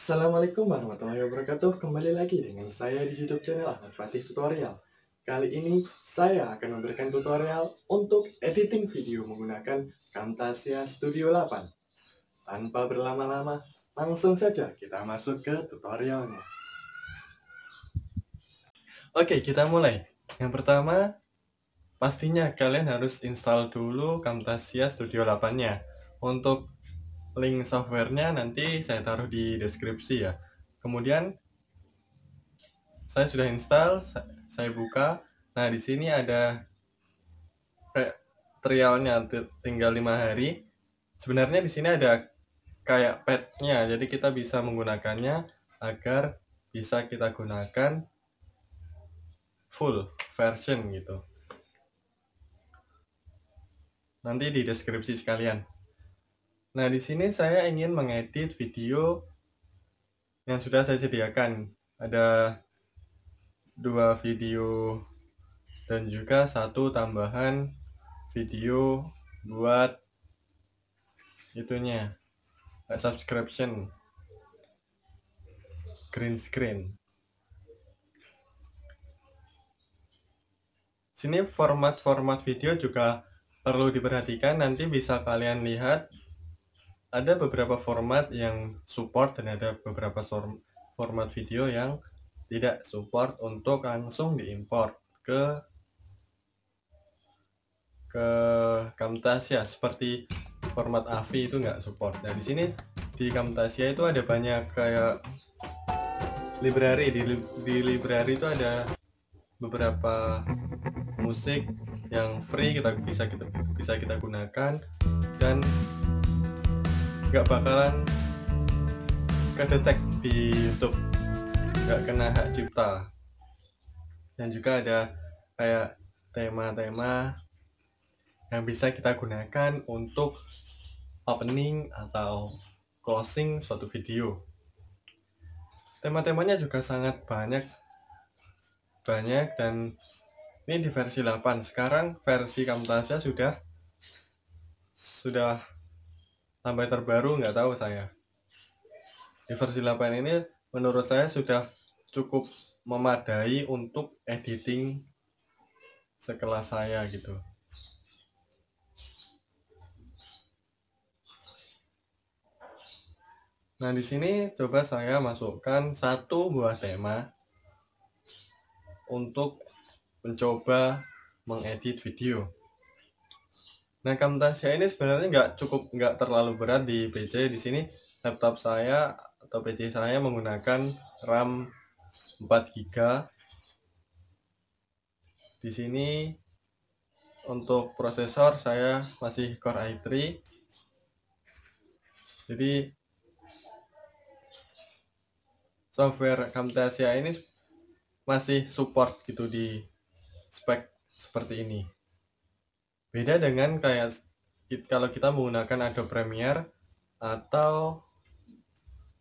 Assalamualaikum warahmatullahi wabarakatuh. Kembali lagi dengan saya di YouTube channel Ahmad Fatih Tutorial. Kali ini saya akan memberikan tutorial untuk editing video menggunakan Camtasia Studio 8. Tanpa berlama-lama, langsung saja kita masuk ke tutorialnya. Oke, kita mulai. Yang pertama, pastinya kalian harus install dulu Camtasia Studio 8-nya. Untuk link softwarenya nanti saya taruh di deskripsi ya. Kemudian saya sudah install, saya buka. Nah, di sini ada kayak trialnya, tinggal 5 hari. Sebenarnya di sini ada kayak padnya, jadi kita bisa menggunakannya agar bisa kita gunakan full version gitu. Nanti di deskripsi sekalian. Nah, di sini saya ingin mengedit video yang sudah saya sediakan. Ada 2 video dan juga 1 tambahan video buat itunya, subscription green screen. Sini format video juga perlu diperhatikan. Nanti bisa kalian lihat ada beberapa format yang support dan ada beberapa format video yang tidak support untuk langsung diimport ke Camtasia. Seperti format AVI itu nggak support. Nah, di sini di Camtasia itu ada banyak kayak library. Di library itu ada beberapa musik yang free, bisa kita gunakan dan nggak bakalan kedetek di YouTube, nggak kena hak cipta. Dan juga ada kayak tema-tema yang bisa kita gunakan untuk opening atau closing suatu video. Tema-temanya juga sangat banyak dan ini di versi 8. Sekarang versi Camtasia sudah sampai terbaru, nggak tahu saya. Di versi 8 ini menurut saya sudah cukup memadai untuk editing sekelas saya gitu. Nah, di sini coba saya masukkan 1 buah tema untuk mencoba mengedit video. Nah, Camtasia ini sebenarnya nggak terlalu berat di PC. Di sini laptop saya atau PC saya menggunakan RAM 4 GB. Di sini untuk prosesor saya masih Core i3. Jadi software Camtasia ini masih support gitu di spek seperti ini. Beda dengan kayak kalau kita menggunakan Adobe Premiere atau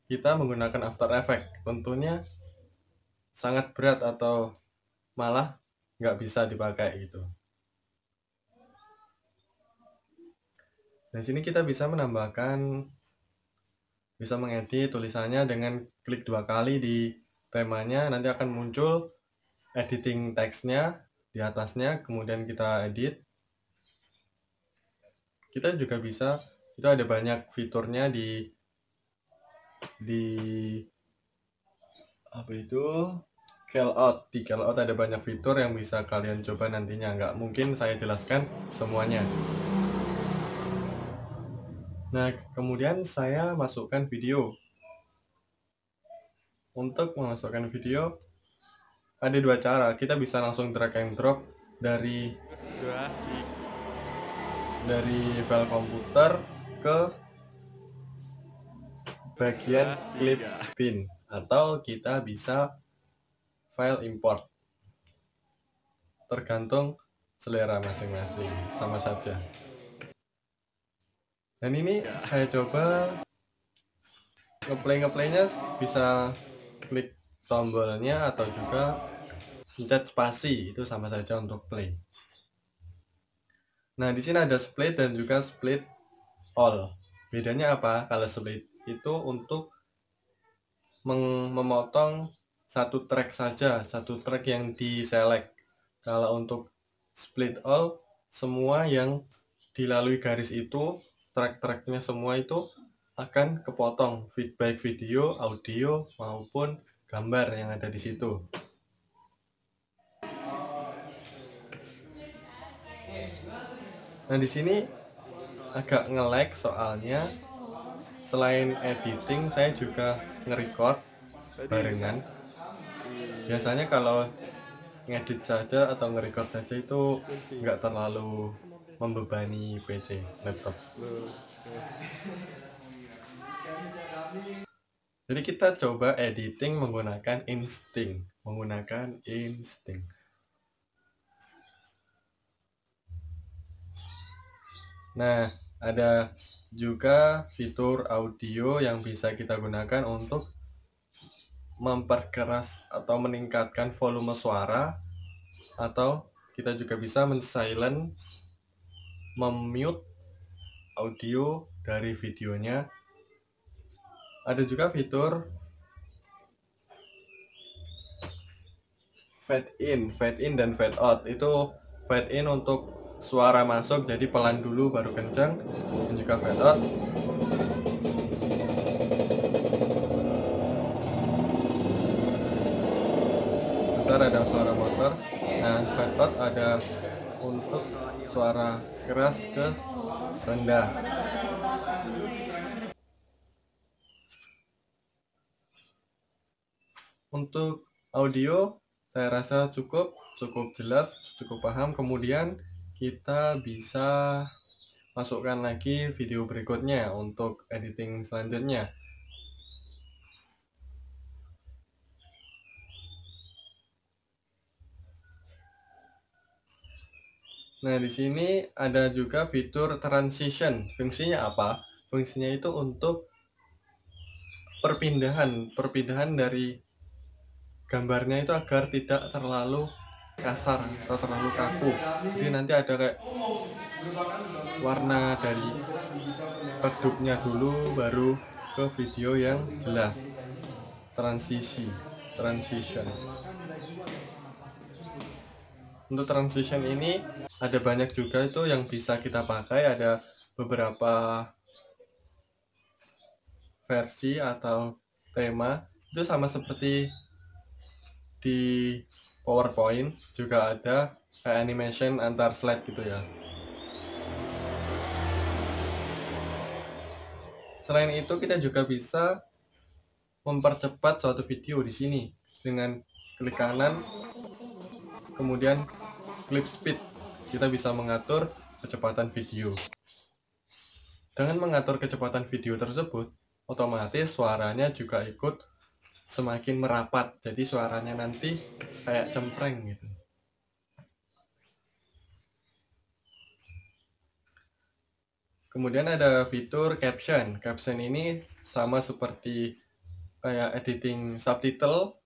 kita menggunakan After Effects, tentunya sangat berat atau malah nggak bisa dipakai gitu. Di sini kita bisa mengedit tulisannya dengan klik 2 kali di temanya, nanti akan muncul editing teksnya di atasnya, kemudian kita edit. Kita juga bisa, itu ada banyak fiturnya di apa itu, callout. Di callout ada banyak fitur yang bisa kalian coba nantinya, nggak mungkin saya jelaskan semuanya. Nah, kemudian saya masukkan video. Untuk memasukkan video ada 2 cara. Kita bisa langsung drag and drop dari file komputer ke bagian clip bin, atau kita bisa file import. Tergantung selera masing-masing, sama saja. Dan ini saya coba ngeplaynya, bisa klik tombolnya atau juga pencet spasi, itu sama saja untuk play. Nah, di sini ada split dan juga split all. Bedanya apa? Kalau split itu untuk memotong satu track saja, satu track yang diselect. Kalau untuk split all, semua yang dilalui garis itu, track-tracknya semua itu akan kepotong, baik video, audio, maupun gambar yang ada di situ. Nah, di sini agak nge-lag soalnya selain editing saya juga nge-record barengan. Biasanya kalau ngedit saja atau nge-record saja itu nggak terlalu membebani PC laptop. Jadi kita coba editing menggunakan insting. Nah, ada juga fitur audio yang bisa kita gunakan untuk memperkeras atau meningkatkan volume suara, atau kita juga bisa men-silent, mem-mute audio dari videonya. Ada juga fitur fade in dan fade out. Itu fade in untuk suara masuk jadi pelan dulu baru kencang, dan juga fade out bentar ada suara motor. Nah, fade out ada untuk suara keras ke rendah. Untuk audio saya rasa cukup jelas, cukup paham. Kemudian kita bisa masukkan lagi video berikutnya untuk editing selanjutnya. Nah, di sini ada juga fitur transition. Fungsinya apa? Fungsinya itu untuk perpindahan dari gambarnya itu agar tidak terlalu kasar atau terlalu kaku. Jadi nanti ada kayak warna dari redupnya dulu baru ke video yang jelas. Transition. Untuk transition ini ada banyak juga itu yang bisa kita pakai. Ada beberapa versi atau tema, itu sama seperti di PowerPoint, juga ada kayak animation antar slide gitu ya. Selain itu kita juga bisa mempercepat suatu video di sini dengan klik kanan kemudian clip speed. Kita bisa mengatur kecepatan video. Dengan mengatur kecepatan video tersebut, otomatis suaranya juga ikut semakin merapat. Jadi suaranya nanti kayak cempreng gitu. Kemudian ada fitur caption. Caption ini sama seperti kayak editing subtitle.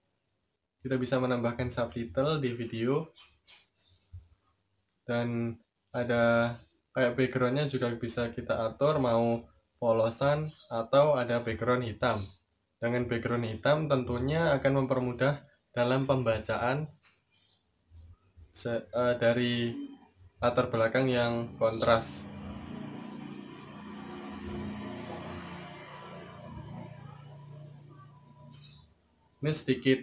Kita bisa menambahkan subtitle di video. Dan ada kayak backgroundnya juga bisa kita atur mau polosan atau ada background hitam. Dengan background hitam tentunya akan mempermudah dalam pembacaan dari latar belakang yang kontras. Ini sedikit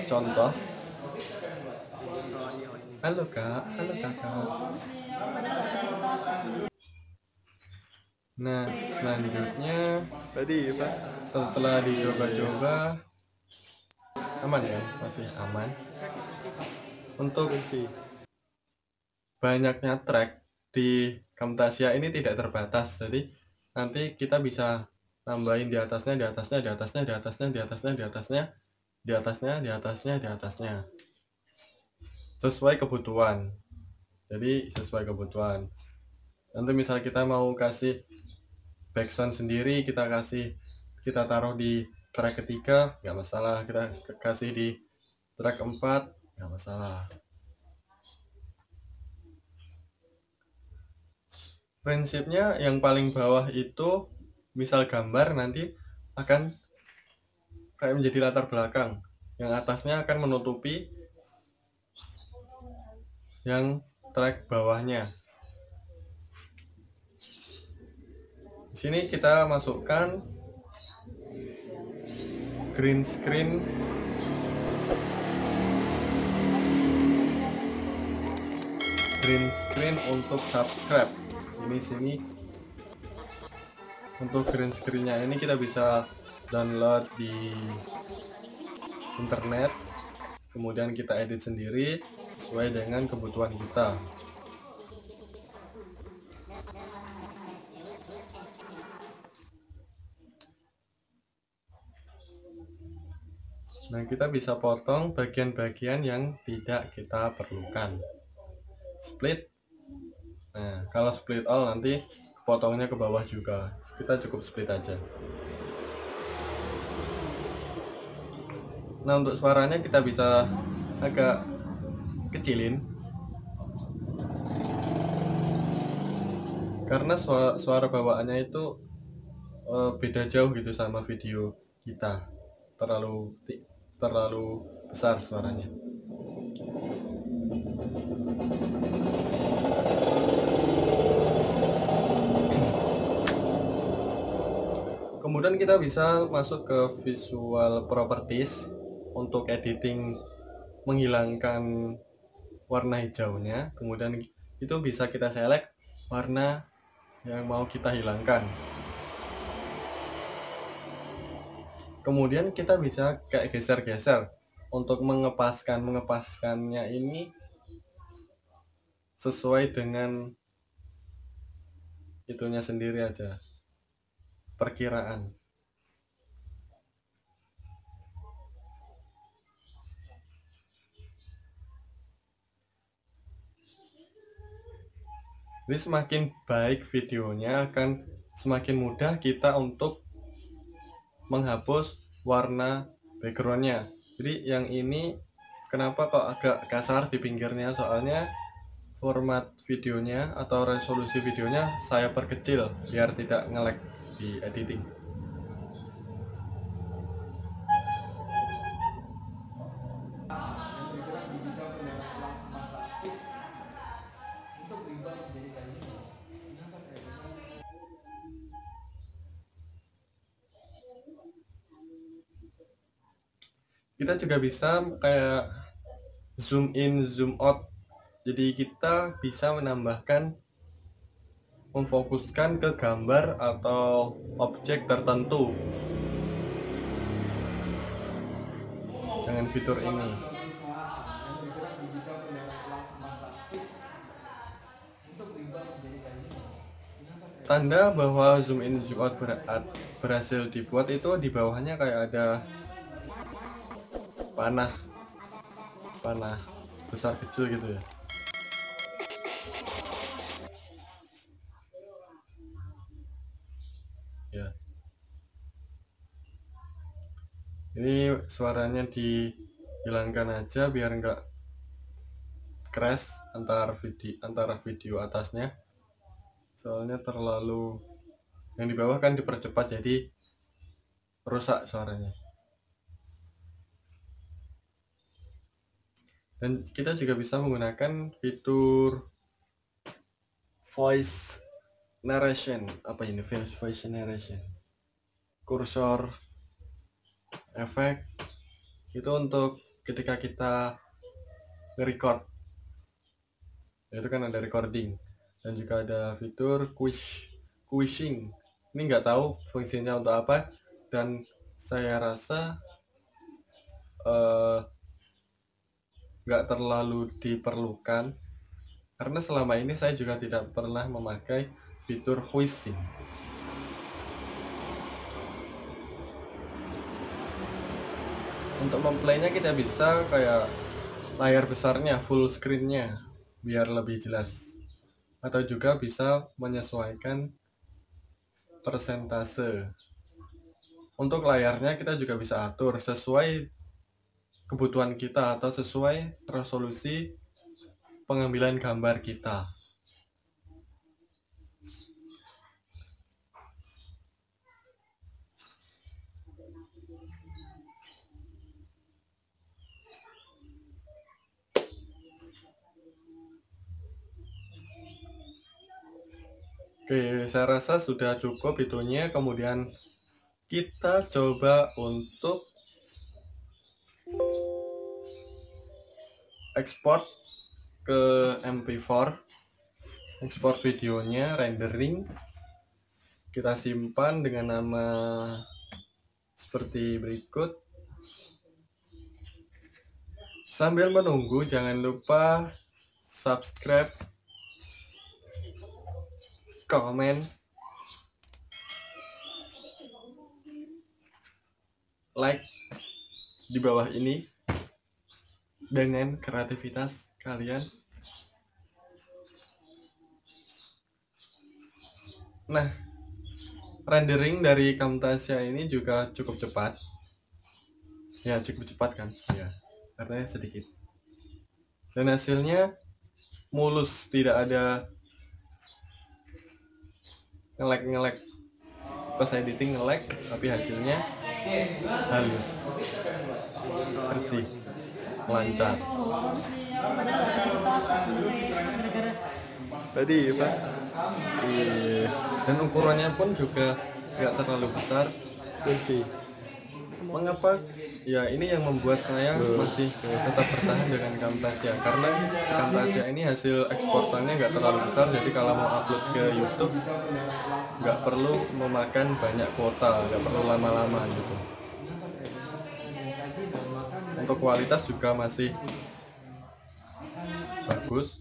contoh. Halo kak, halo kakak. Nah, selanjutnya Tadi Pak, setelah dicoba-coba aman ya, masih aman. Untuk banyaknya track di Camtasia ini tidak terbatas, jadi nanti kita bisa tambahin di atasnya, di atasnya, di atasnya, di atasnya, di atasnya, di atasnya, di atasnya, di atasnya, di atasnya, sesuai kebutuhan. Jadi sesuai kebutuhan. Nanti misal kita mau kasih background sendiri, kita taruh di track ketiga, nggak masalah. Kita kasih di track 4, nggak masalah. Prinsipnya yang paling bawah itu misal gambar nanti akan kayak menjadi latar belakang, yang atasnya akan menutupi yang track bawahnya. Di sini kita masukkan green screen untuk subscribe. Sini untuk green screen-nya ini kita bisa download di internet, kemudian kita edit sendiri sesuai dengan kebutuhan kita. Nah, kita bisa potong bagian-bagian yang tidak kita perlukan. Split. Nah, kalau split all nanti potongnya ke bawah juga. Kita cukup split aja. Nah, untuk suaranya kita bisa agak kecilin, karena suara bawaannya itu beda jauh gitu sama video kita. Terlalu besar suaranya. Kemudian kita bisa masuk ke visual properties untuk editing, menghilangkan warna hijaunya. Kemudian itu bisa kita select warna yang mau kita hilangkan. Kemudian kita bisa kayak geser-geser untuk mengepaskannya ini sesuai dengan itunya sendiri aja, perkiraan. Jadi semakin baik videonya, akan semakin mudah kita untuk menghapus warna backgroundnya. Jadi yang ini kenapa kok agak kasar di pinggirnya, soalnya format videonya atau resolusi videonya saya perkecil biar tidak nge-lag di editing. Kita juga bisa kayak zoom in, zoom out. Jadi kita bisa memfokuskan ke gambar atau objek tertentu dengan fitur ini. Tanda bahwa zoom in, zoom out berhasil dibuat itu di bawahnya kayak ada panah besar kecil gitu ya. Ya. Ini suaranya dihilangkan aja biar enggak crash antara video atasnya. Soalnya terlalu, yang di bawah kan dipercepat jadi rusak suaranya. Dan kita juga bisa menggunakan fitur voice narration. Apa ini voice narration? Kursor efek itu untuk ketika kita nge-record. Itu kan ada recording, dan juga ada fitur quishing. Ini nggak tahu fungsinya untuk apa, dan saya rasa nggak terlalu diperlukan, karena selama ini saya juga tidak pernah memakai fitur quishing. Untuk memplaynya kita bisa kayak layar besarnya, full screennya biar lebih jelas, atau juga bisa menyesuaikan persentase. Untuk layarnya kita juga bisa atur sesuai kebutuhan kita atau sesuai resolusi pengambilan gambar kita. Oke, saya rasa sudah cukup itunya. Kemudian kita coba untuk ekspor ke MP4, ekspor videonya, rendering, kita simpan dengan nama seperti berikut. Sambil menunggu, jangan lupa subscribe, komen, like di bawah ini dengan kreativitas kalian. Nah, rendering dari Camtasia ini juga cukup cepat. Ya, cukup cepat kan? Ya, karena sedikit. Dan hasilnya mulus, tidak ada nge-lag. Pas editing nge-lag, tapi hasilnya halus, bersih, lancar. Tadi Pak, dan ukurannya pun juga nggak terlalu besar, bersih. Mengapa? Ya, ini yang membuat saya masih tetap bertahan dengan Camtasia, karena Camtasia ini hasil eksportannya nggak terlalu besar, jadi kalau mau upload ke YouTube nggak perlu memakan banyak kuota, nggak perlu lama-lama gitu. Untuk kualitas juga masih bagus,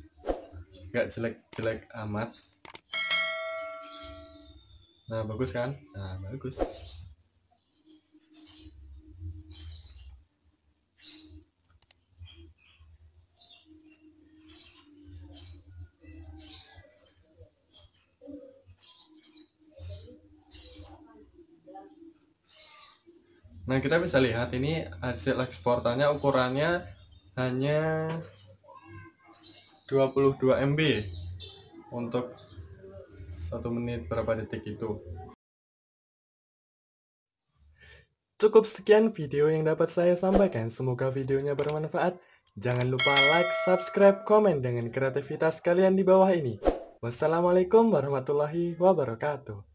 nggak jelek-jelek amat. Nah, bagus kan? Nah, bagus. Nah, kita bisa lihat ini hasil eksportannya, ukurannya hanya 22 MB untuk 1 menit berapa detik itu. Cukup sekian video yang dapat saya sampaikan, semoga videonya bermanfaat. Jangan lupa like, subscribe, komen dengan kreativitas kalian di bawah ini. Wassalamualaikum warahmatullahi wabarakatuh.